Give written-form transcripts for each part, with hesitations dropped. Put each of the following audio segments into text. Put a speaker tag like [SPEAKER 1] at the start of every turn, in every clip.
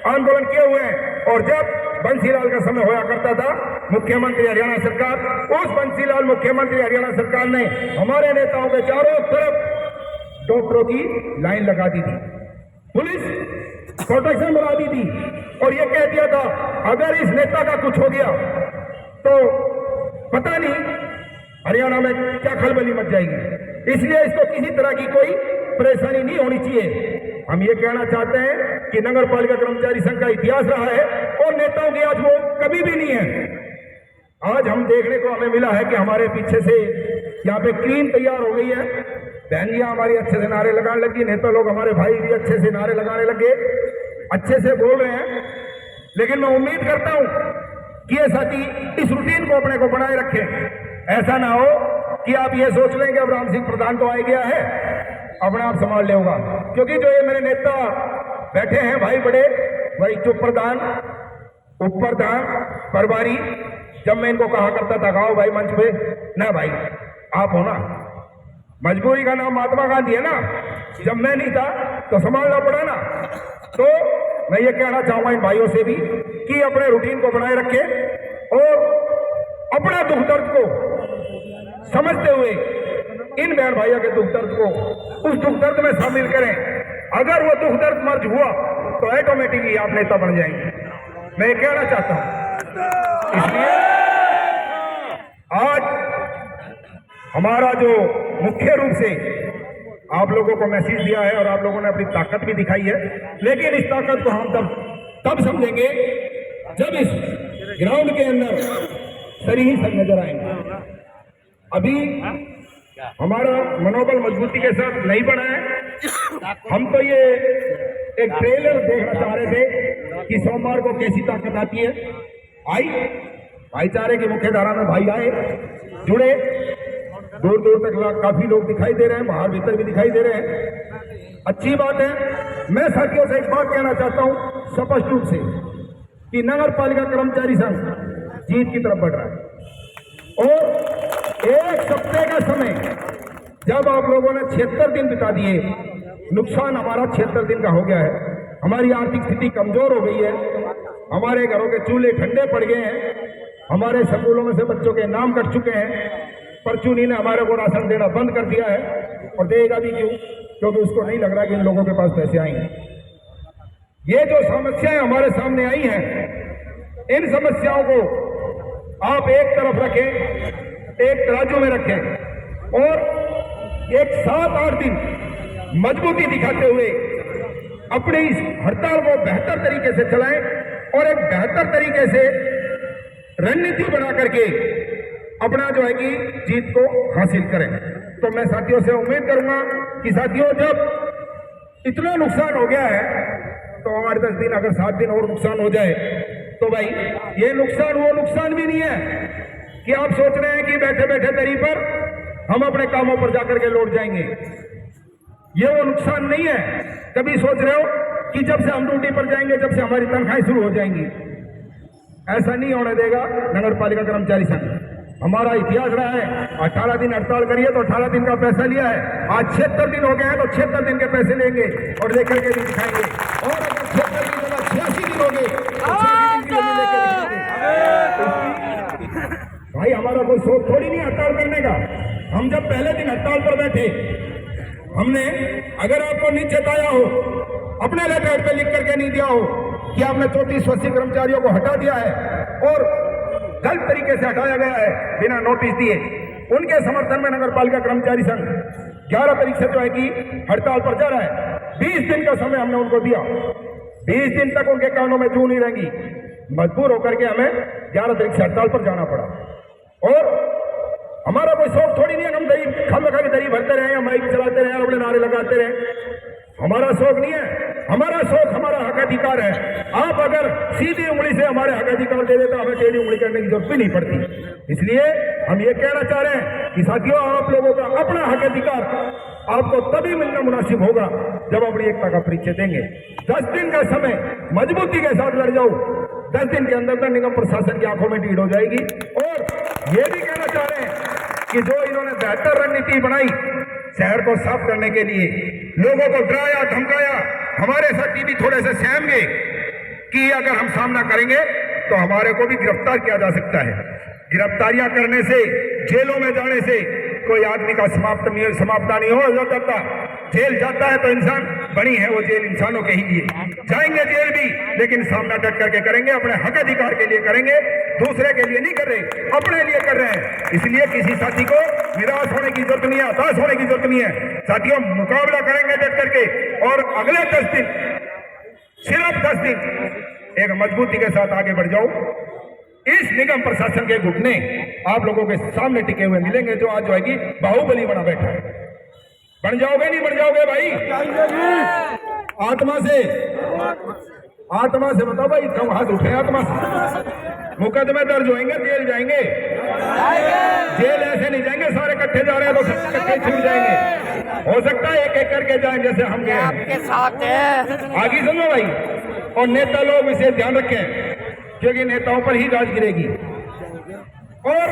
[SPEAKER 1] आंदोलन किए हुए हैं। और जब बंसीलाल का समय होया करता था मुख्यमंत्री हरियाणा सरकार, उस बंसीलाल मुख्यमंत्री हरियाणा सरकार ने हमारे नेताओं के चारों तरफ डॉक्टरों की लाइन लगा दी थी, पुलिस प्रोटेक्शन बढ़ा दी थी और ये कह दिया था अगर इस नेता का कुछ हो गया तो पता नहीं हरियाणा में क्या खलबली मच जाएगी। इसलिए इसको किसी तरह की कोई परेशानी नहीं होनी चाहिए। हम ये कहना चाहते हैं कि नगर पालिका कर्मचारी संघ का इतिहास रहा है और नेताओं की आज वो कभी भी नहीं है। आज हम देखने को हमें मिला है कि हमारे पीछे से यहाँ पे क्लीन तैयार हो गई है, बहनियां हमारी अच्छे से नारे लगाने लगी, नेता लोग हमारे भाई भी अच्छे से नारे लगाने लगे, अच्छे से बोल रहे हैं। लेकिन मैं उम्मीद करता हूं कि ये साथी इस रूटीन को अपने को बनाए रखें। ऐसा ना हो कि आप ये सोच लें कि अब राम सिंह प्रधान तो आ गया है अपने आप संभाल ले होगा, क्योंकि जो ये मेरे नेता बैठे हैं भाई बड़े भाई चुप प्रधान उप प्रधान प्रभारी, जब मैं इनको कहा करता था गाओ भाई मंच पे, ना भाई आप हो ना, मजबूरी का नाम महात्मा गांधी है ना, जब मैं नहीं था तो संभालना पड़ा ना। तो मैं ये कहना चाहूंगा इन भाइयों से भी कि अपने रूटीन को बनाए रखें और अपना दुख दर्द को समझते हुए इन बहन भाइयों के दुख दर्द को उस दुख दर्द में शामिल करें। अगर वो दुख दर्द मर्ज हुआ तो ऑटोमेटिकली आप नेता बन जाएंगे, मैं ये कहना चाहता हूं। इसलिए आज हमारा जो मुख्य रूप से आप लोगों को मैसेज दिया है और आप लोगों ने अपनी ताकत भी दिखाई है, लेकिन इस ताकत को हम तब समझेंगे जब इस ग्राउंड के अंदर सही ही सब नजर आएंगे। अभी हमारा मनोबल मजबूती के साथ नहीं बना है। हम तो ये एक ट्रेलर देखना चाह रहे थे कि सोमवार को कैसी ताकत आती है। आई भाईचारे की मुख्य धारा में भाई आए, जुड़े, दूर दूर तक काफी लोग दिखाई दे रहे हैं, बाहर भीतर भी दिखाई दे रहे हैं, अच्छी बात है। मैं साथियों से एक बात कहना चाहता हूं स्पष्ट रूप से कि नगर पालिका कर्मचारी संघ जीत की तरफ बढ़ रहा है और एक सप्ताह का समय जब आप लोगों ने 76 दिन बिता दिए, नुकसान हमारा 76 दिन का हो गया है। हमारी आर्थिक स्थिति कमजोर हो गई है, हमारे घरों के चूल्हे ठंडे पड़ गए हैं, हमारे स्कूलों में से बच्चों के नाम कट चुके हैं, परचूनी ने हमारे को राशन देना बंद कर दिया है और देगा भी क्यों, क्योंकि उसको नहीं लग रहा कि इन लोगों के पास पैसे आएंगे। ये जो समस्याएं हमारे सामने आई हैं, इन समस्याओं को आप एक तरफ रखें, एक तराजू में रखें और एक 7-8 दिन मजबूती दिखाते हुए अपनी इस हड़ताल को बेहतर तरीके से चलाएं और एक बेहतर तरीके से रणनीति बना करके अपना जो है कि जीत को हासिल करें। तो मैं साथियों से उम्मीद करूंगा कि साथियों जब इतना नुकसान हो गया है तो 8-10 दिन अगर 7 दिन और नुकसान हो जाए तो भाई ये नुकसान वो नुकसान भी नहीं है कि आप सोच रहे हैं कि बैठे बैठे दरी पर हम अपने कामों पर जाकर के लौट जाएंगे। ये वो नुकसान नहीं है। कभी सोच रहे हो कि जब से हम ड्यूटी पर जाएंगे, जब से हमारी तनख्वाहें शुरू हो जाएंगी, ऐसा नहीं होने देगा नगर पालिका कर्मचारी संघ। हमारा इतिहास रहा है 18 दिन हड़ताल करिए तो 18 दिन का पैसा लिया है। आज 76 दिन हो गए हैं तो 76 दिन के पैसे लेंगे और लेकर के भी दिखाएंगे। और अगर 76 की जगह 86 दिन हो गए तो 86 दिन के लेकर भाई हमारा कोई शौक थोड़ी नहीं हड़ताल करने का। हम जब पहले दिन हड़ताल पर बैठे, हमने अगर आपको नहीं चेताया हो, अपने लेटर पे लिख करके नहीं दिया हो कि आपने 3480 कर्मचारियों को हटा दिया है और गलत तरीके से हटाया गया है बिना नोटिस दिए, उनके समर्थन में नगर पालिका कर्मचारी संघ 11 तारीख से जो है कि हड़ताल पर जा रहा है। 20 दिन का समय हमने उनको दिया, 20 दिन तक उनके कानों में जू नहीं रहेंगी। मजबूर होकर के हमें 11 तारीख से हड़ताल पर जाना पड़ा। और हमारा कोई शौक थोड़ी नहीं है हम दही खामखा की दही भरते रहे, माइक चलाते रहे, अपने नारे लगाते रहे। हमारा शौक नहीं है, हमारा शौक हमारा हक अधिकार है। आप अगर सीधी उंगली से हमारे हक अधिकार दे देते, हमें टेढ़ी उंगली करने की जरूरत भी नहीं पड़ती। इसलिए हम ये कहना चाह रहे हैं कि साथियों, आप लोगों का अपना हक अधिकार आपको तभी मिलना मुनासिब होगा जब अपनी एकता का परिचय देंगे। 10 दिन का समय मजबूती के साथ लड़ जाओ, 10 दिन के अंदर निगम प्रशासन की आंखों में ढीड हो जाएगी। और ये भी कहना चाह रहे हैं कि जो इन्होंने बेहतर रणनीति बनाई शहर को साफ करने के लिए, लोगों को डराया धमकाया, हमारे साथ भी थोड़े से सहम गए, कि अगर हम सामना करेंगे तो हमारे को भी गिरफ्तार किया जा सकता है। गिरफ्तारियां करने से, जेलों में जाने से कोई आदमी का समाप्ता नहीं हो जाता। जेल जाता है तो इंसान बनी है वो जेल इंसानों के ही लिए। जाएंगे जेल भी, लेकिन सामना डट करके करेंगे, अपने हक अधिकार के लिए करेंगे, दूसरे के लिए नहीं कर रहे, अपने लिए कर रहे हैं। इसलिए किसी साथी को निराश होने की जरूरत नहीं है, हताश होने की जरूरत नहीं है। साथियों, मुकाबला करेंगे डट करके और अगले 10 दिन, सिर्फ 10 दिन एक मजबूती के साथ आगे बढ़ जाओ। इस निगम प्रशासन के घुटने आप लोगों के सामने टिके हुए मिलेंगे, जो आज जो है कि बाहुबली बना बैठा है। बन जाओगे नहीं बन जाओगे भाई? आत्मा से बताओ भाई, तुम हाथ उठे आत्मा से। मुकदमे दर्ज होंगे, जेल जाएंगे। जेल ऐसे नहीं जाएंगे सारे इकट्ठे जा रहे हैं तो सब इकट्ठे छूट जाएंगे। हो सकता है एक एक करके जाएं जैसे हम गए आपके साथ है। आगे सुनो भाई, और नेता लोग इसे ध्यान रखें क्योंकि नेताओं पर ही राज गिरेगी। और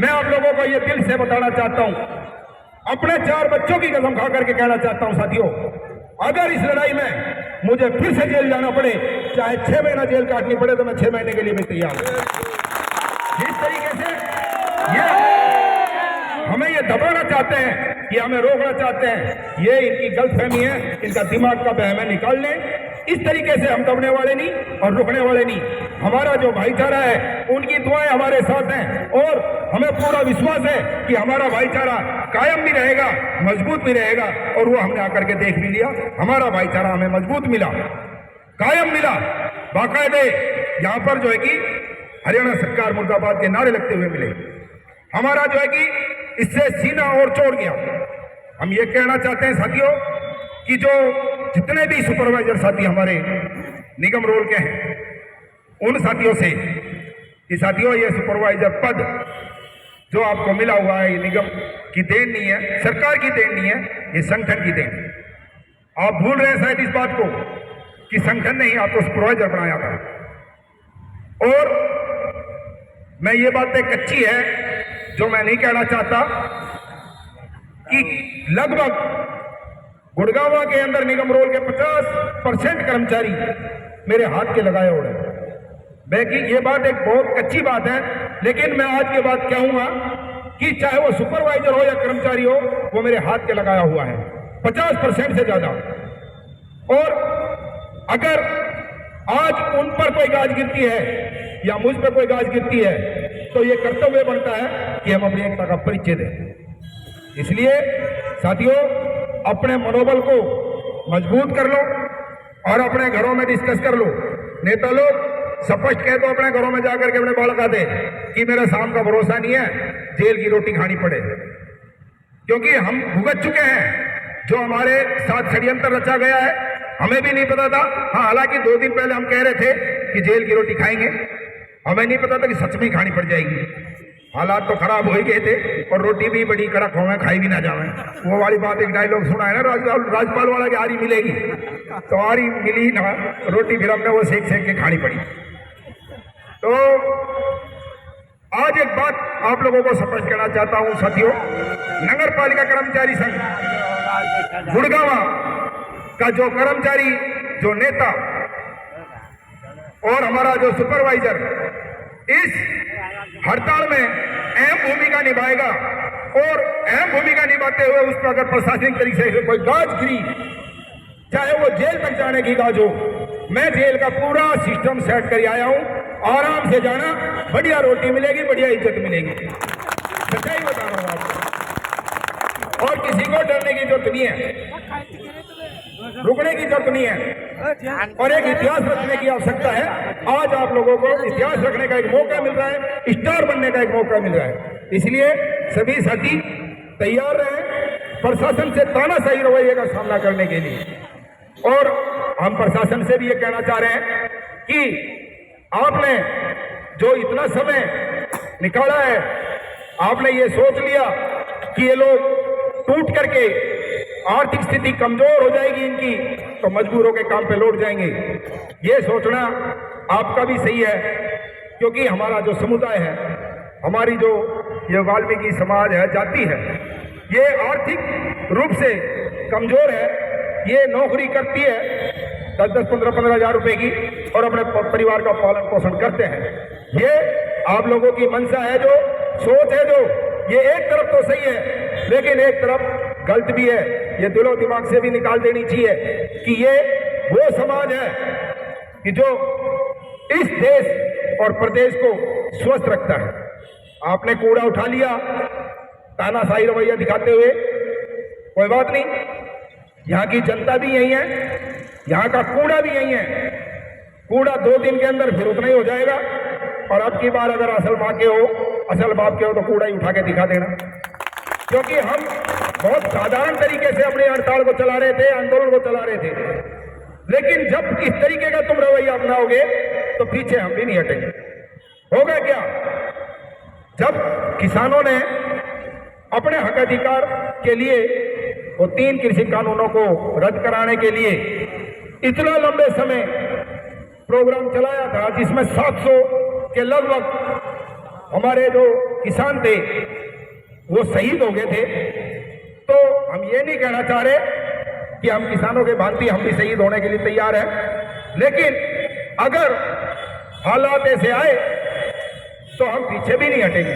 [SPEAKER 1] मैं आप लोगों को ये दिल से बताना चाहता हूं, अपने 4 बच्चों की कसम खा करके कहना चाहता हूं साथियों, अगर इस लड़ाई में मुझे फिर से जेल जाना पड़े, चाहे 6 महीना जेल काटनी पड़े, तो मैं 6 महीने के लिए भी तैयार हूं। जिस तरीके से ये हमें ये दबाना चाहते हैं, ये हमें रोकना चाहते हैं, ये इनकी गलतफहमी है, इनका दिमाग का बहम है, निकाल लें। इस तरीके से हम दबने वाले नहीं और रुकने वाले नहीं। हमारा जो भाईचारा है, उनकी दुआएं हमारे साथ हैं और हमें पूरा विश्वास है कि हमारा भाईचारा कायम भी रहेगा, मजबूत भी रहेगा। और वो हमने आकर के देख भी लिया, हमारा भाईचारा हमें मजबूत मिला, कायम मिला, बाकायदे यहाँ पर जो है कि हरियाणा सरकार मुर्दाबाद के नारे लगते हुए मिले। हमारा जो है कि इससे सीना और चौड़ गया। हम ये कहना चाहते हैं साथियों कि जो जितने भी सुपरवाइजर साथी हमारे निगम रोल के हैं, उन साथियों से कि साथियों, ये सुपरवाइजर पद जो आपको मिला हुआ है, ये निगम की देन नहीं है, सरकार की देन नहीं है, ये संगठन की देन है। आप भूल रहे हैं शायद इस बात को कि संगठन ने ही आपको सुपरवाइजर बनाया था। और मैं ये बातें कच्ची है जो मैं नहीं कहना चाहता कि लगभग गुड़गांव के अंदर निगम रोल के 50% कर्मचारी मेरे हाथ के लगाए हुए हैं। बाकी ये बात एक बहुत कच्ची बात है, लेकिन मैं आज के बाद कहूंगा कि चाहे वो सुपरवाइजर हो या कर्मचारी हो, वो मेरे हाथ के लगाया हुआ है 50% से ज्यादा। और अगर आज उन पर कोई गाज गिरती है या मुझ पर कोई गाज गिरती है, तो ये कर्तव्य बनता है कि हम अपनी एकता का परिचय दें। इसलिए साथियों, अपने मनोबल को मजबूत कर लो और अपने घरों में डिस्कस कर लो। नेता लोग स्पष्ट कह दो अपने घरों में जाकर के अपने बालक आते कि मेरा शाम का भरोसा नहीं है, जेल की रोटी खानी पड़े। क्योंकि हम भुगत चुके हैं, जो हमारे साथ षड्यंत्र रचा गया है, हमें भी नहीं पता था। हाँ, हालांकि 2 दिन पहले हम कह रहे थे कि जेल की रोटी खाएंगे, हमें नहीं पता था कि सच में खानी पड़ जाएगी। हालात तो खराब हो ही गए थे और रोटी भी बड़ी कड़क हो, खाई भी ना जावे। वो वाली बात, एक डायलॉग सुना है ना राजपाल वाला, की आरी मिलेगी, तो आरी मिली ना, रोटी फिर हमने वो सेक के खानी पड़ी। तो आज एक बात आप लोगों को स्पष्ट करना चाहता हूं साथियों, नगर पालिका कर्मचारी संघ गुड़गांव का जो कर्मचारी, जो नेता और हमारा जो सुपरवाइजर इस हड़ताल में अहम भूमिका निभाएगा। और अहम भूमिका निभाते हुए उस पर अगर प्रशासनिक तरीके से कोई गाज गिरी, चाहे वो जेल तक जाने की गाज हो, मैं जेल का पूरा सिस्टम सेट कर आया हूं। आराम से जाना, बढ़िया रोटी मिलेगी, बढ़िया इज्जत मिलेगी, सच्चाई बता रहा हूं आपको। और किसी को डरने की जरूरत नहीं है, रुकने की जरूरत नहीं है, और एक इतिहास रखने की आवश्यकता है। आज आप लोगों को इतिहास रखने का एक मौका मिल रहा है, स्टार बनने का एक मौका मिल रहा है। इसलिए सभी साथी तैयार रहें प्रशासन से तानाशाही रवैये का सामना करने के लिए। और हम प्रशासन से भी ये कहना चाह रहे हैं कि आपने जो इतना समय निकाला है, आपने ये सोच लिया कि ये लोग टूट करके आर्थिक स्थिति कमजोर हो जाएगी इनकी, तो मजबूर होकर काम पे लौट जाएंगे। ये सोचना आपका भी सही है, क्योंकि हमारा जो समुदाय है, हमारी जो ये वाल्मीकि समाज है, जाति है, ये आर्थिक रूप से कमजोर है। ये नौकरी करती है 10-10, 15-15 हज़ार रुपए की और अपने परिवार का पालन पोषण करते हैं। ये आप लोगों की मंशा है, जो सोच है, जो ये एक तरफ तो सही है लेकिन एक तरफ गलत भी है। ये दिलो दिमाग से भी निकाल देनी चाहिए कि ये वो समाज है कि जो इस देश और प्रदेश को स्वस्थ रखता है। आपने कूड़ा उठा लिया तानाशाही रवैया दिखाते हुए, कोई बात नहीं, यहाँ की जनता भी यही है, यहाँ का कूड़ा भी यही है। कूड़ा 2 दिन के अंदर फिर उतना ही हो जाएगा। और अब की बार अगर असल माँ के हो, असल बाप के हो, तो कूड़ा ही उठा के दिखा देना। क्योंकि हम बहुत साधारण तरीके से अपनी हड़ताल को चला रहे थे, आंदोलन को चला रहे थे, लेकिन जब इस तरीके का तुम रवैया अपनाओगे तो पीछे हम भी नहीं हटेंगे। होगा क्या? जब किसानों ने अपने हक अधिकार के लिए वो 3 कृषि कानूनों को रद्द कराने के लिए इतना लंबे समय प्रोग्राम चलाया था, जिसमें 700 के लगभग हमारे जो किसान थे वो शहीद हो गए थे, तो हम ये नहीं कहना चाह रहे कि हम किसानों के भांति हम भी शहीद होने के लिए तैयार हैं, लेकिन अगर हालात ऐसे आए तो हम पीछे भी नहीं हटेंगे।